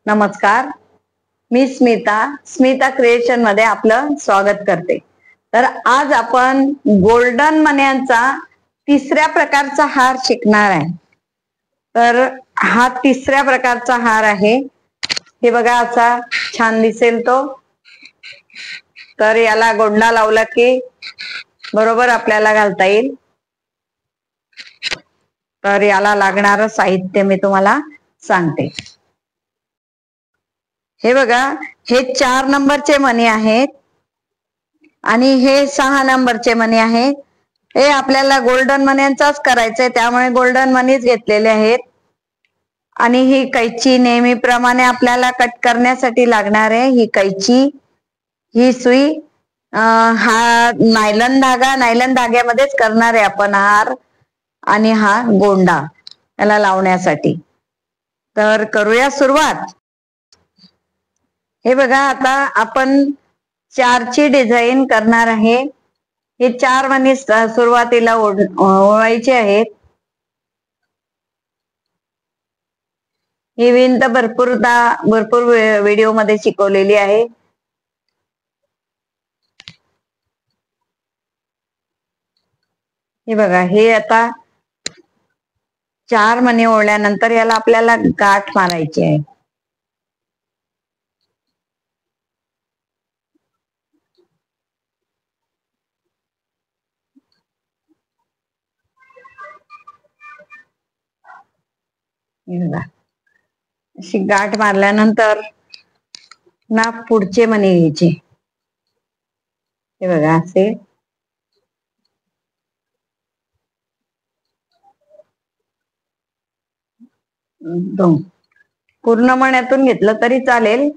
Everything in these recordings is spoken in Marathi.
नमस्कार, मी स्मिता क्रिएशन मध्ये आपलं स्वागत करते। तर आज आपण गोल्डन मण्यांचा तिसऱ्या प्रकारचा हार शिकणार आहे। तर हा तिसऱ्या प्रकारचा हार आहे, हे बघा असा छान दिसेल तो। तर याला गोंडा लावला की बरोबर आपल्याला घालता येईल। तर याला लागणारं साहित्य मी तुम्हाला सांगते। हे बघा, हे 4 नंबरचे मणी आहेत आणि हे 6 नंबरचे मणी आहेत। हे आपल्याला गोल्डन मण्यांचाच करायचंय, त्यामुळे गोल्डन मणीच घेतलेले आहेत। आणि ही कैची नेहमीप्रमाणे आपल्याला कट करण्यासाठी लागणार आहे। ही कैची, ही सुई, हा नायलॉन धाग्यामध्येच करणार आहे आपण हार, आणि हा गोंडा याला लावण्यासाठी। तर करूया सुरुवात। हे बघा, आता आपण 4ची डिझाईन करणार आहे। हे 4 मणी सुरुवातीला ओवायचे आहेत। ही विंत भरपूर व्हिडिओ मध्ये शिकवलेली आहे। हे बघा, हे आता 4 मणी ओढल्यानंतर याला आपल्याला गाठ मारायची आहे। अशी गाठ मारल्यानंतर ना पुढचे मणी घ्यायचे। हे बघा, असे पूर्ण मण्यातून घेतलं तरी चालेल,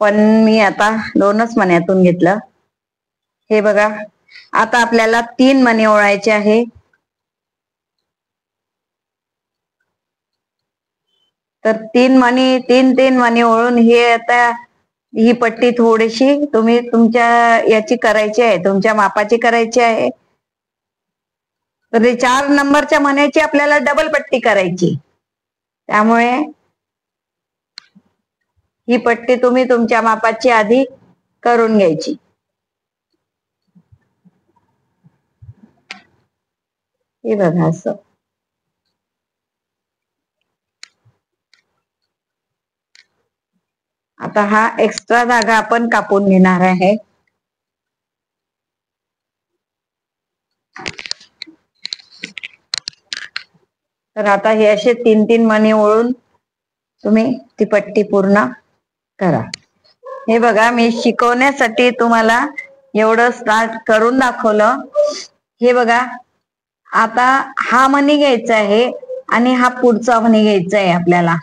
पण मी आता 2च मण्यातून घेतलं। हे बघा, आता आपल्याला 3 मणी ओळायचे आहे। तर 3 मणी ओळून हे आता ही पट्टी थोडीशी तुम्ही तुमच्या याची करायची आहे, तुमच्या मापाची करायची आहे। तर 4 नंबरच्या मण्याची आपल्याला डबल पट्टी करायची, त्यामुळे ही पट्टी तुम्ही तुमच्या मापाची आधी करून घ्यायची। हे बघा, असं आता हा एक्स्ट्रा धागा आपण कापून घेणार आहे। तर आता हे असे 3 मणी ओळून तुम्ही ती पट्टी पूर्ण करा। हे बघा, मी शिकवण्यासाठी तुम्हाला एवढं स्टार्ट करून दाखवलं। हे बघा, आता हा मणी घ्यायचा आहे आणि हा पुढचा मणी घ्यायचा आहे आपल्याला।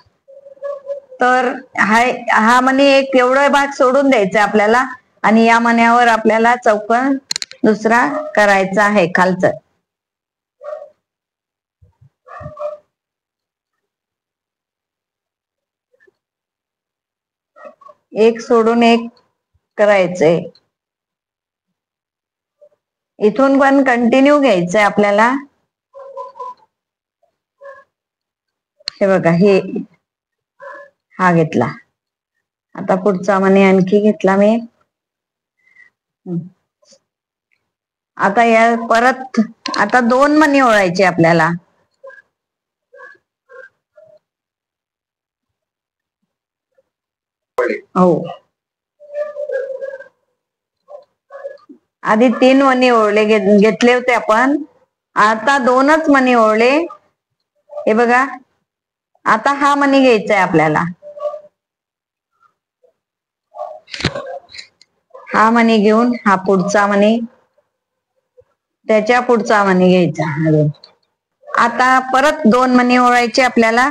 तर हा मणी एक एवढा भाग सोडून द्यायचा आपल्याला, आणि या मण्यावर आपल्याला चौकोन दुसरा करायचा आहे खालचं। एक सोडून एक करायचंय। इथून पण कंटिन्यू घ्यायचंय आपल्याला। हे बघा, हे हा घेतला, आता पुढचा मणी आणखी घेतला मी। आता या परत आता 2 मणी ओळायचे आपल्याला। हो, आधी 3 मणी ओळले घेतले होते आपण, आता 2च मणी ओळले। हे बघा, आता हा मणी घ्यायचा आहे आपल्याला। हा मणी घेऊन हा पुढचा मणी, त्याच्या पुढचा मणी घ्यायचा। आता परत 2 मणी ओळायचे आपल्याला।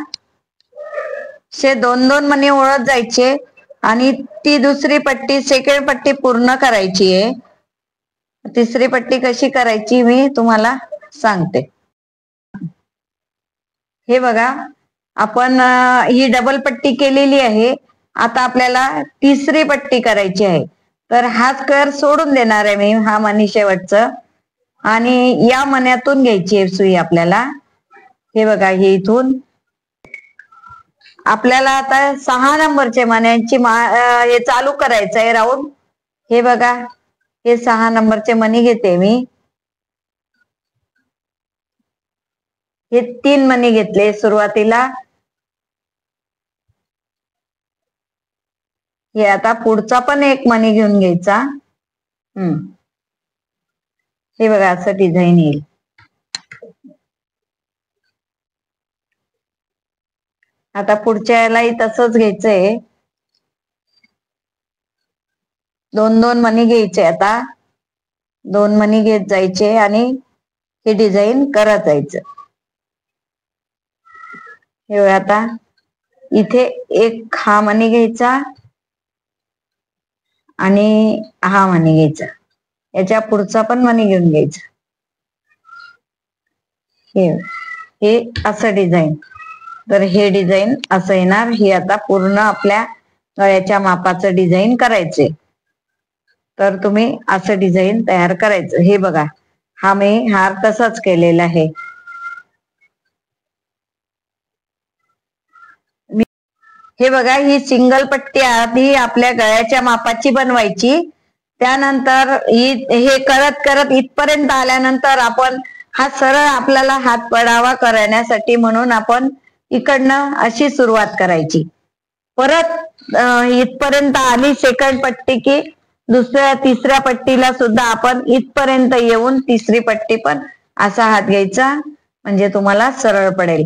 2 मणी ओळत जायचे आणि ती दुसरी पट्टी, सेकंड पट्टी पूर्ण करायची आहे। तिसरी पट्टी कशी करायची मी तुम्हाला सांगते। हे बघा, आपण ही डबल पट्टी केलेली आहे। आता आपल्याला तिसरी पट्टी करायची आहे। तर हा स्क्वेअर सोडून देणार आहे मी, हा मणी शेवटचं, आणि या मण्यातून घ्यायची आहे सुई आपल्याला। हे बघा, हे इथून आपल्याला आता 6 नंबरचे मण्यांची हे चालू करायचंय राऊंड. हे बघा, हे 6 नंबरचे मणी घेते मी. हे 3 मणी घेतले सुरुवातीला. हे आता पुढचा पण एक मणी घेऊन घ्यायचा. हे बघा, असं डिझाईन येईल. आता पुढच्या यालाही तसंच घ्यायचंय. 2-2 मणी घ्यायचे. आता 2 मणी घेत जायचे आणि हे डिझाईन करत जायचं. हे बघा, आता इथे एक हा मणी घ्यायचा आणि हा मणी घ्यायचा. याच्या पुढचा पण मणी घेऊन घ्यायचा. हे असं डिझाईन. तर हे डिझाईन असं येणार. हे आता पूर्ण आपल्या गळ्याच्या मापाचं डिझाईन करायचे. तर तुम्ही असं डिझाईन तयार करायचं. हे बघा, हा मी हार तसाच केलेला आहे. हे बघा, ही सिंगल पट्टी आधी आपल्या गळ्याच्या मापाची बनवायची. त्यानंतर हे करत करत इथपर्यंत आल्यानंतर आपण हा सरळ आपल्याला हात पडावा करण्यासाठी म्हणून आपण इकडनं अशी सुरुवात करायची. परत इथपर्यंत आली सेकंड पट्टी की तिसऱ्या पट्टीला सुद्धा आपण इथपर्यंत येऊन तिसरी पट्टी पण असा हात घ्यायचा, म्हणजे तुम्हाला सरळ पडेल.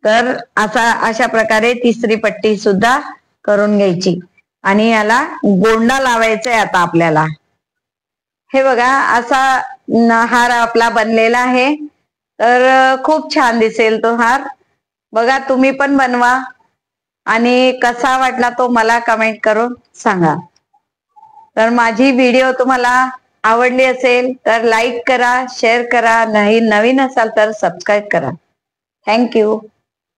तर अशा प्रकारे तिसरी पट्टी सुद्धा करून घ्यायची आणि याला गोंडा लावायचा आहे आता आपल्याला. हे बघा, असा हार आपला बनलेला आहे. तर खूप छान दिसेल तो हार. बघा, तुम्ही पण बनवा आणि कसा वाटला तो मला कमेंट करून सांगा. तर माझी व्हिडिओ तुम्हाला आवडली असेल तर लाईक करा, शेअर करा. नवीन असाल तर सबस्क्राईब करा. थँक्यू.